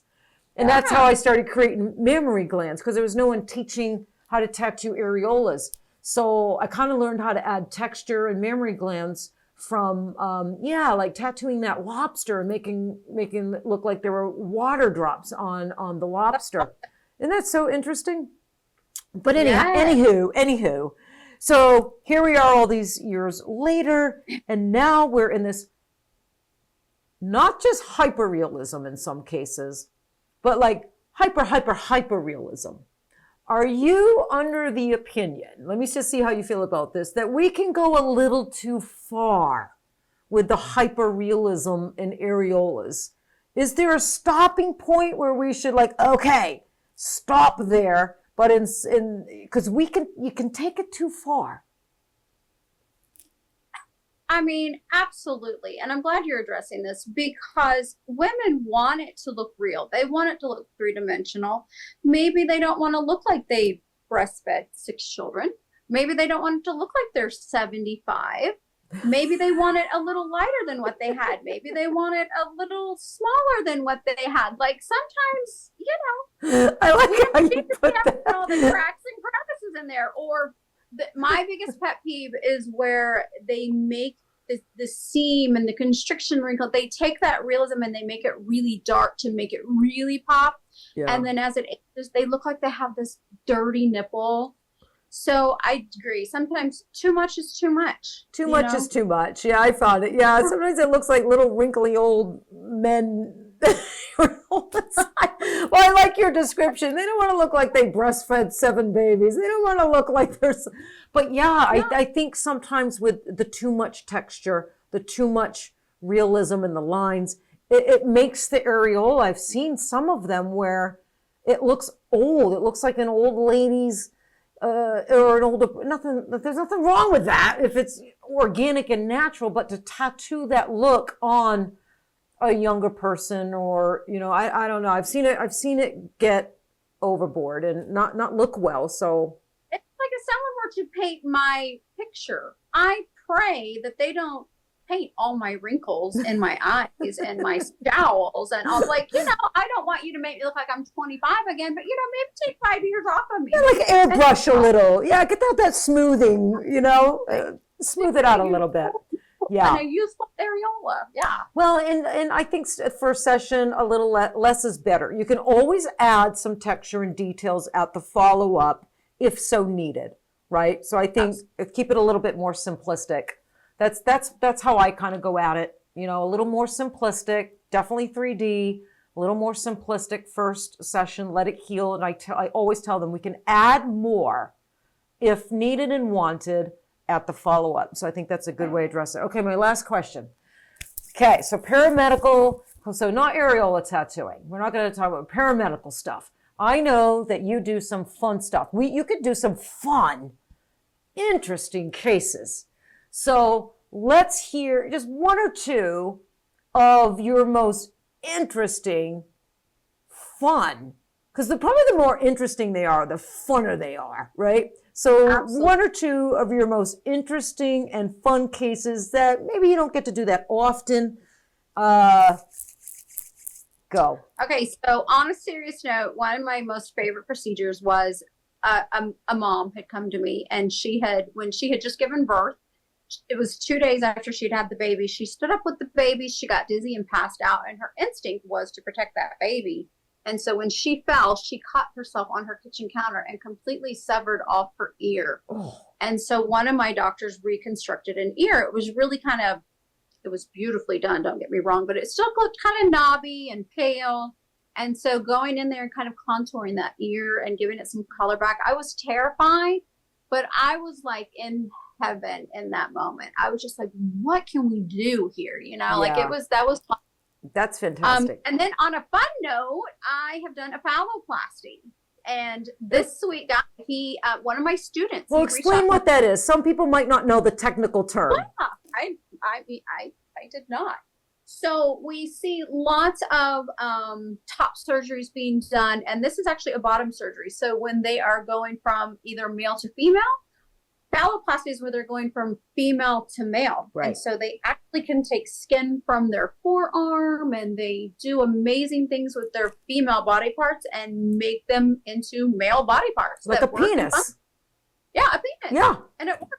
And that's how I started creating mammary glands, because there was no one teaching how to tattoo areolas. So I kind of learned how to add texture and mammary glands from, like tattooing that lobster and making it look like there were water drops on the lobster. Isn't that so interesting? But anywho, so here we are all these years later, and now we're in this not just hyperrealism in some cases, but like hyper realism. Are you under the opinion, let me just see how you feel about this, that we can go a little too far with the hyperrealism in areolas? Is there a stopping point where we should stop there? But because you can take it too far. I mean, absolutely. And I'm glad you're addressing this, because women want it to look real. They want it to look three-dimensional. Maybe they don't want to look like they breastfed 6 children. Maybe they don't want it to look like they're 75. Maybe they want it a little lighter than what they had. Maybe they want it a little smaller than what they had. Like sometimes, I like how you put that. All the cracks and crevices in there. Or my biggest pet peeve is where they make the seam and the constriction wrinkle. They take that realism and they make it really dark to make it really pop. Yeah. And then as it ages, they look like they have this dirty nipple. So I agree. Sometimes too much is too much. Too much is too much. Yeah, I found it. Yeah, sometimes it looks like little wrinkly old men. Well, I like your description. They don't want to look like they breastfed 7 babies. They don't want to look like there's. But I think sometimes with the too much texture, the too much realism in the lines, it makes the areola. I've seen some of them where it looks old. It looks like an old lady's. Or an older, there's nothing wrong with that if it's organic and natural, but to tattoo that look on a younger person, or I don't know. I've seen it get overboard and not look well. So it's like if someone were to paint my picture, I pray that they don't paint all my wrinkles in my eyes and my jowls. And I was like, you know, I don't want you to make me look like I'm 25 again, but you know, maybe take 5 years off of me. Yeah, like airbrush a little. Yeah, get out that smoothing, you know, smooth it out a little bit. Yeah. And a useful areola. Yeah. Well, and I think first session, a little less is better. You can always add some texture and details at the follow-up if so needed, right? So I think keep it a little bit more simplistic. That's how I kind of go at it. You know, a little more simplistic, definitely 3D, a little more simplistic first session, let it heal. And I always tell them we can add more if needed and wanted at the follow-up. So I think that's a good way to address it. Okay, my last question. Okay, so paramedical, so not areola tattooing. We're not going to talk about paramedical stuff. I know that you do some fun stuff. You could do some fun, interesting cases. So let's hear just one or two of your most interesting, fun, because probably the more interesting they are, the funner they are, right? So absolutely. One or two of your most interesting and fun cases that maybe you don't get to do that often. Go. Okay, so on a serious note, one of my most favorite procedures was a mom had come to me, and when she had just given birth, it was 2 days after she'd had the baby. She stood up with the baby, she got dizzy and passed out, and her instinct was to protect that baby. And so when she fell, she caught herself on her kitchen counter and completely severed off her ear. Oh. And so one of my doctors reconstructed an ear. It was really it was beautifully done, don't get me wrong, but it still looked kind of knobby and pale. And so going in there and kind of contouring that ear and giving it some color back, I was terrified, but I was like in heaven in that moment. I was just like, what can we do here? You know, like that was fun. That's fantastic. And then on a fun note, I have done a phalloplasty. And this sweet guy, one of my students. Well, explain what that is. Some people might not know the technical term. Yeah, I did not. So we see lots of top surgeries being done, and this is actually a bottom surgery. So when they are going from either male to female, phalloplasty is where they're going from female to male. Right. And so they actually can take skin from their forearm, and they do amazing things with their female body parts and make them into male body parts. Like a penis. Yeah, a penis. Yeah. And it works.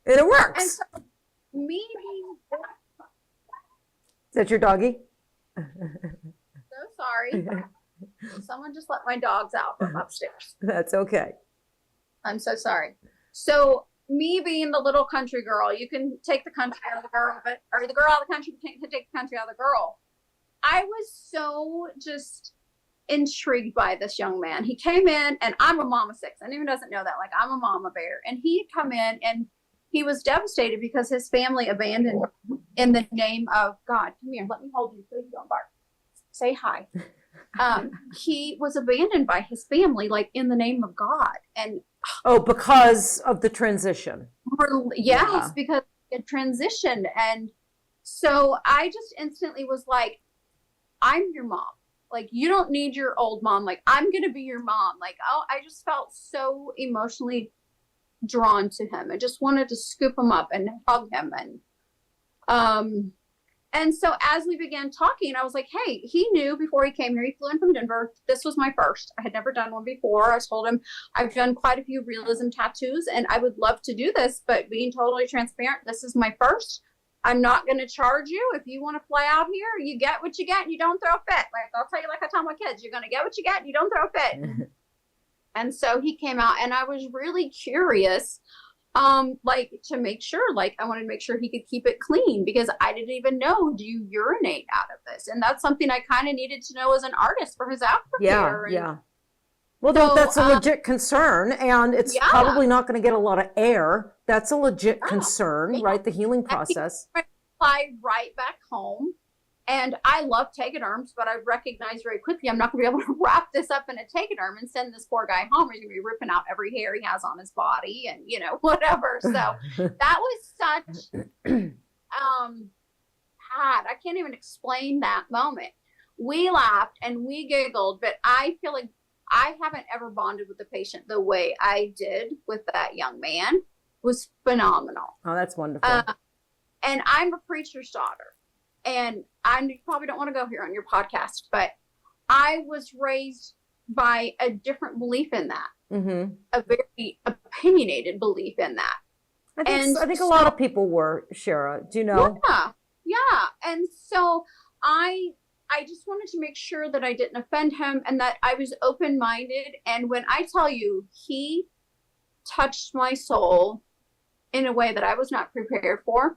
And it works. And so is that your doggy? So sorry. Someone just let my dogs out from upstairs. That's okay. I'm so sorry. So me being the little country girl, you can take the country out of the girl, or the girl out of the country can take the country out of the girl. I was so just intrigued by this young man. He came in, and I'm a mama 6. Anyone doesn't know that. Like, I'm a mama bear. And he'd come in, and he was devastated because his family abandoned him in the name of God. Come here, let me hold you. Please don't bark. Say hi. He was abandoned by his family, like in the name of God. And because of the transition. Yes, because it transitioned. And so I just instantly was like, I'm your mom. Like, you don't need your old mom. Like, I'm going to be your mom. Like, I just felt so emotionally drawn to him. I just wanted to scoop him up and hug him. And so as we began talking, I was like, hey, he knew before he came here, he flew in from Denver. This was my first. I had never done one before. I told him I've done quite a few realism tattoos, and I would love to do this, but being totally transparent, this is my first. I'm not going to charge you. If you want to fly out here, you get what you get and you don't throw a fit. Like, I'll tell you, like I tell my kids, you're going to get what you get and you don't throw a fit. And so he came out, and I was really curious, like, to make sure, like, I wanted to make sure he could keep it clean, because I didn't even know, do you urinate out of this? And that's something I kind of needed to know as an artist for his aftercare. Yeah. Well, so, that's a legit concern, and it's probably not going to get a lot of air. That's a legit concern, right? The healing process. I fly right back home. And I love taxiderms, but I recognized very quickly I'm not going to be able to wrap this up in a taxiderm and send this poor guy home. He's going to be ripping out every hair he has on his body and, you know, whatever. So that was such, I can't even explain that moment. We laughed and we giggled, but I feel like I haven't ever bonded with the patient the way I did with that young man. It was phenomenal. Oh, that's wonderful. And I'm a preacher's daughter. And you probably don't want to go here on your podcast, but I was raised by a different belief in that, a very opinionated belief in that. I think a lot of people were, Sherah. Do you know? Yeah. And so I just wanted to make sure that I didn't offend him and that I was open-minded. And when I tell you, he touched my soul in a way that I was not prepared for.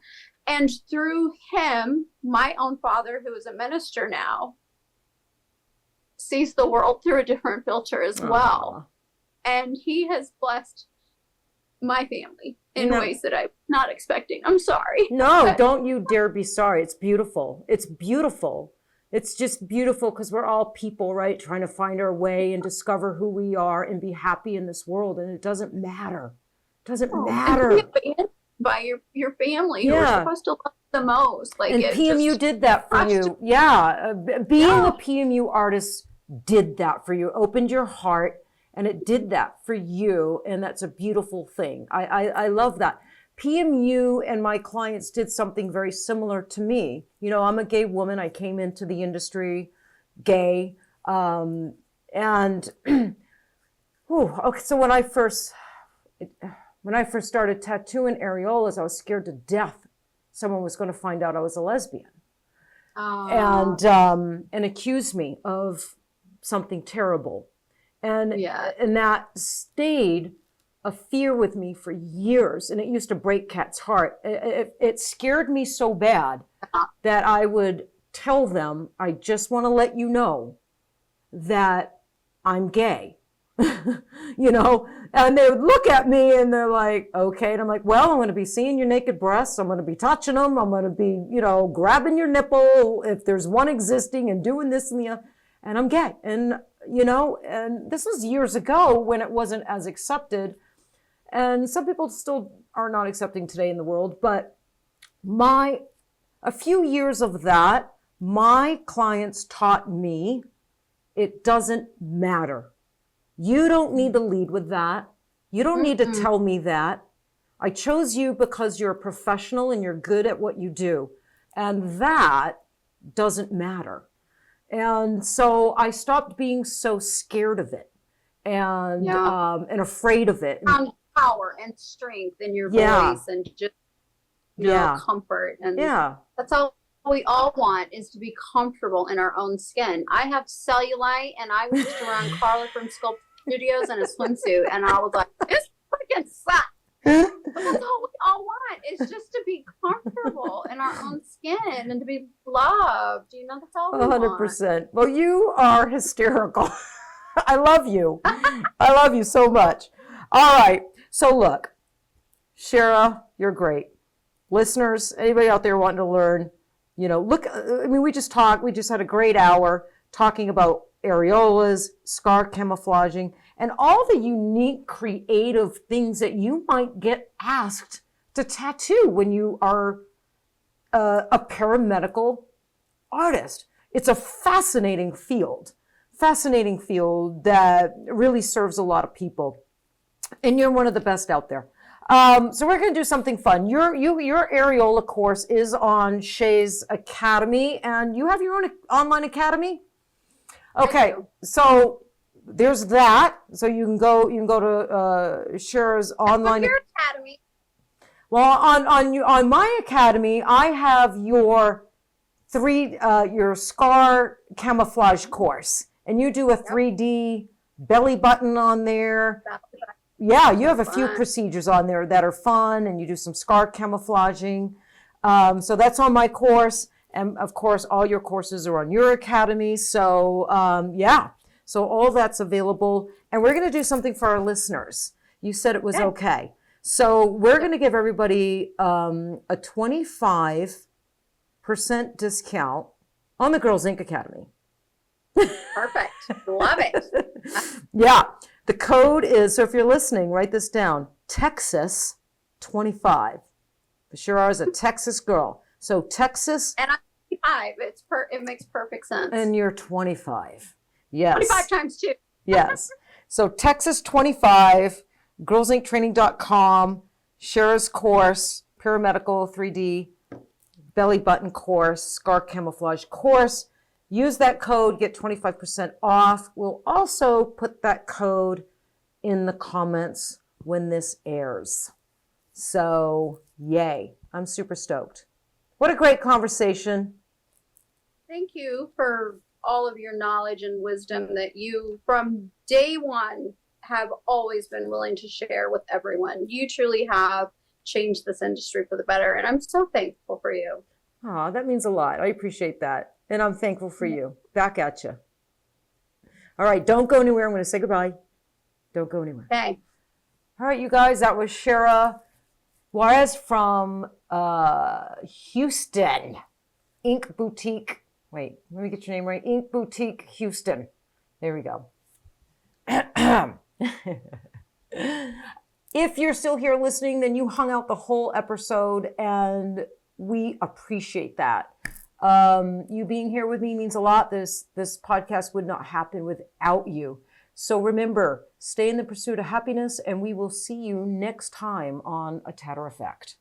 And through him, my own father, who is a minister now, sees the world through a different filter as well. And he has blessed my family in ways that I'm not expecting. I'm sorry. No, don't you dare be sorry. It's beautiful. It's beautiful. It's just beautiful because we're all people, right? Trying to find our way and discover who we are and be happy in this world. And it doesn't matter. It doesn't matter. By your family, you're supposed to love the most. Like, and PMU did that for you. Being a PMU artist did that for you. Opened your heart, and it did that for you. And that's a beautiful thing. I love that. PMU and my clients did something very similar to me. You know, I'm a gay woman. I came into the industry gay, and okay. So when I first started tattooing areolas, I was scared to death someone was going to find out I was a lesbian and accuse me of something terrible. And that stayed a fear with me for years. And it used to break Kat's heart. It scared me so bad that I would tell them, I just want to let you know that I'm gay. You know, and they would look at me and they're like, okay. And I'm like, well, I'm going to be seeing your naked breasts. I'm going to be touching them. I'm going to be, you know, grabbing your nipple if there's one existing and doing this and the other. And I'm gay. And, you know, and this was years ago when it wasn't as accepted. And some people still are not accepting today in the world. But a few years of that, my clients taught me it doesn't matter. You don't need to lead with that. You don't need to tell me that. I chose you because you're a professional and you're good at what you do. And that doesn't matter. And so I stopped being so scared of it and afraid of it. Found power and strength in your voice and just comfort. And that's all we all want, is to be comfortable in our own skin. I have cellulite and I was just around Carla from Sculpt Studios in a swimsuit and I was like, this freaking sucks. But that's all we all want, is just to be comfortable in our own skin and to be loved. You know, that's all we 100%. Well, you are hysterical. I love you. I love you so much. All right. So look, Sherah, you're great. Listeners, anybody out there wanting to learn, you know, look, I mean, we just had a great hour talking about areolas, scar camouflaging, and all the unique creative things that you might get asked to tattoo when you are a paramedical artist. It's a fascinating field that really serves a lot of people. And you're one of the best out there. So we're going to do something fun. Your areola course is on Shay's Academy, and you have your own online academy? Okay, so there's that. So you can go to Sherah's online academy. Well, on my academy, I have your scar camouflage course, and you do a 3D belly button on there. Yeah, you have a few procedures on there that are fun, and you do some scar camouflaging. So that's on my course. And of course, all your courses are on your academy. So so all that's available. And we're going to do something for our listeners. You said it was okay. So we're going to give everybody a 25% discount on the Girlz Ink Academy. Perfect. Love it. Yeah. The code is, so if you're listening, write this down, Texas 25. Sherah is a Texas girl. So Texas. And I'm 25. It makes perfect sense. And you're 25. Yes. 25 times 2. Yes. So Texas 25, girlzinktraining.com, Sherah's course, Paramedical 3D, belly button course, scar camouflage course. Use that code, get 25% off. We'll also put that code in the comments when this airs. So, yay. I'm super stoked. What a great conversation. Thank you for all of your knowledge and wisdom that you, from day one, have always been willing to share with everyone. You truly have changed this industry for the better, and I'm so thankful for you. Oh, that means a lot. I appreciate that. And I'm thankful for you. Back at you. All right, don't go anywhere. I'm going to say goodbye. Don't go anywhere. Okay. All right, you guys, that was Sherah Juarez from Houston. Ink Boutique. Wait, let me get your name right. Ink Boutique Houston. There we go. If you're still here listening, then you hung out the whole episode, and we appreciate that. You being here with me means a lot. This podcast would not happen without you. So remember, stay in the pursuit of happiness, and we will see you next time on A Tatter-a-fact.